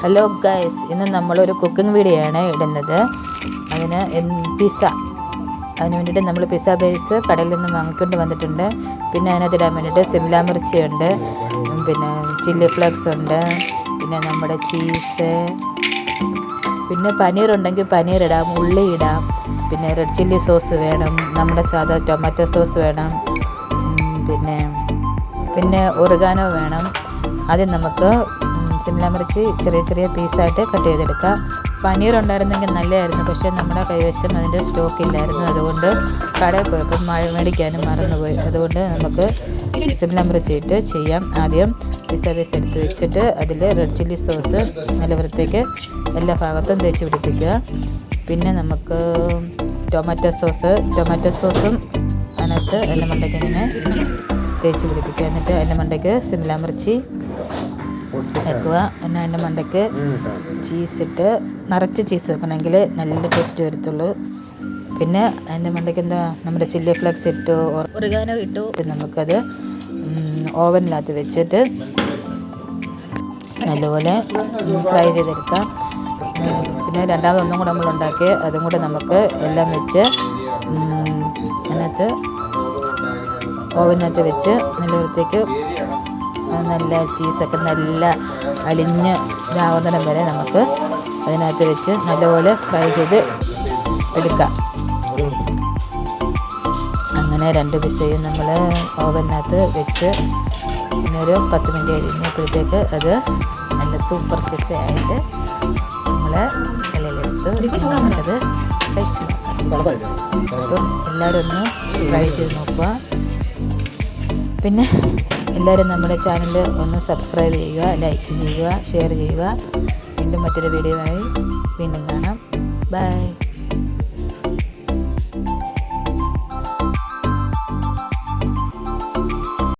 Hello guys, ഇന്ന് നമ്മളൊരു cooking video ആണ് ഇടുന്നത്. അതിന് പിസ്സ, അതിന് വേണ്ടിയിട്ട് നമ്മൾ പിസ്സ ബേസ് കടയിൽ നിന്ന് വാങ്ങിക്കൊണ്ട് വന്നിട്ടുണ്ട്. പിന്നെ അതിനകത്ത് ഇടാൻ വേണ്ടിയിട്ട് സിംല മിർച്ചിയുണ്ട്, പിന്നെ ചില്ലി ഫ്ലേക്സ് ഉണ്ട്, പിന്നെ നമ്മുടെ ചീസ്, പിന്നെ പനീർ ഉണ്ടെങ്കിൽ പനീർ ഇടാം, ഉള്ളി ഇടാം, പിന്നെ റെഡ് ചില്ലി സോസ് വേണം, നമ്മുടെ സാധാ ടൊമാറ്റോ സോസ് വേണം, പിന്നെ ഒറിഗാനോ വേണം. ആദ്യം നമുക്ക് സിംല മിർച്ചി ചെറിയ ചെറിയ പീസായിട്ട് കട്ട് ചെയ്തെടുക്കാം. പനീർ ഉണ്ടായിരുന്നെങ്കിൽ നല്ലതായിരുന്നു, പക്ഷേ നമ്മുടെ കൈവശം അതിൻ്റെ സ്റ്റോക്ക് ഇല്ലായിരുന്നു. അതുകൊണ്ട് കടയിൽ പോയപ്പോൾ മേടിക്കാനും മറന്നുപോയി. അതുകൊണ്ട് നമുക്ക് സിംല മിർച്ചി ഇട്ട് ചെയ്യാം. ആദ്യം പിസ്സ ബേസ് എടുത്ത് വെച്ചിട്ട് അതിൽ റെഡ് ചില്ലി സോസ് നല്ല വൃത്തിക്ക് എല്ലാ ഭാഗത്തും തേച്ച് പിടിപ്പിക്കുക. പിന്നെ നമുക്ക് ടൊമാറ്റോ സോസും അതിനകത്ത് അതിൻ്റെ മണ്ടയ്ക്ക് ഇങ്ങനെ തേച്ച് പിടിപ്പിക്കുക. എന്നിട്ട് അതിൻ്റെ മണ്ടയ്ക്ക് സിംല മിർച്ചി വെക്കുക. പിന്നെ അതിൻ്റെ മണ്ടയ്ക്ക് ചീസിട്ട് നിറച്ച് ചീസ് വെക്കണമെങ്കിൽ നല്ല ടേസ്റ്റ് വരത്തുള്ളൂ. പിന്നെ അതിൻ്റെ മണ്ടയ്ക്ക് നമ്മുടെ ചില്ലി ഫ്ലേക്സ് ഇട്ടു, ഒറിഗാനോ ഇട്ടു. നമുക്കത് ഓവനിനകത്ത് വെച്ചിട്ട് നല്ലപോലെ ഫ്രൈ ചെയ്തെടുക്കാം. പിന്നെ രണ്ടാമതൊന്നും കൂടെ നമ്മൾ ഉണ്ടാക്കി അതും കൂടെ നമുക്ക് എല്ലാം വെച്ച് അതിനകത്ത് ഓവനകത്ത് വെച്ച് നല്ല വൃത്തിക്ക് നല്ല ചീസൊക്കെ നല്ല അലിഞ്ഞ് ഇതാവുന്നിടം വരെ നമുക്ക് അതിനകത്ത് വെച്ച് നല്ലപോലെ ഫ്രൈ ചെയ്ത് എടുക്കാം. അങ്ങനെ 2 പിസ്സയും നമ്മൾ ഓവനകത്ത് വെച്ച് പിന്നെ ഒരു 10 മിനിറ്റ് കഴിഞ്ഞപ്പോഴത്തേക്ക് അത് നല്ല സൂപ്പർ പിസ്സയായിട്ട് നമ്മൾ ഇലയിലെടുത്ത് അത് കഴിച്ചു. അപ്പം എല്ലാവരും ഒന്ന് ട്രൈ ചെയ്ത് നോക്കുക. പിന്നെ എല്ലാവരും നമ്മുടെ ചാനൽ ഒന്ന് സബ്സ്ക്രൈബ് ചെയ്യുക, ലൈക്ക് ചെയ്യുക, ഷെയർ ചെയ്യുക. വീണ്ടും മറ്റൊരു വീഡിയോ ആയി വീണ്ടും കാണാം. ബൈ.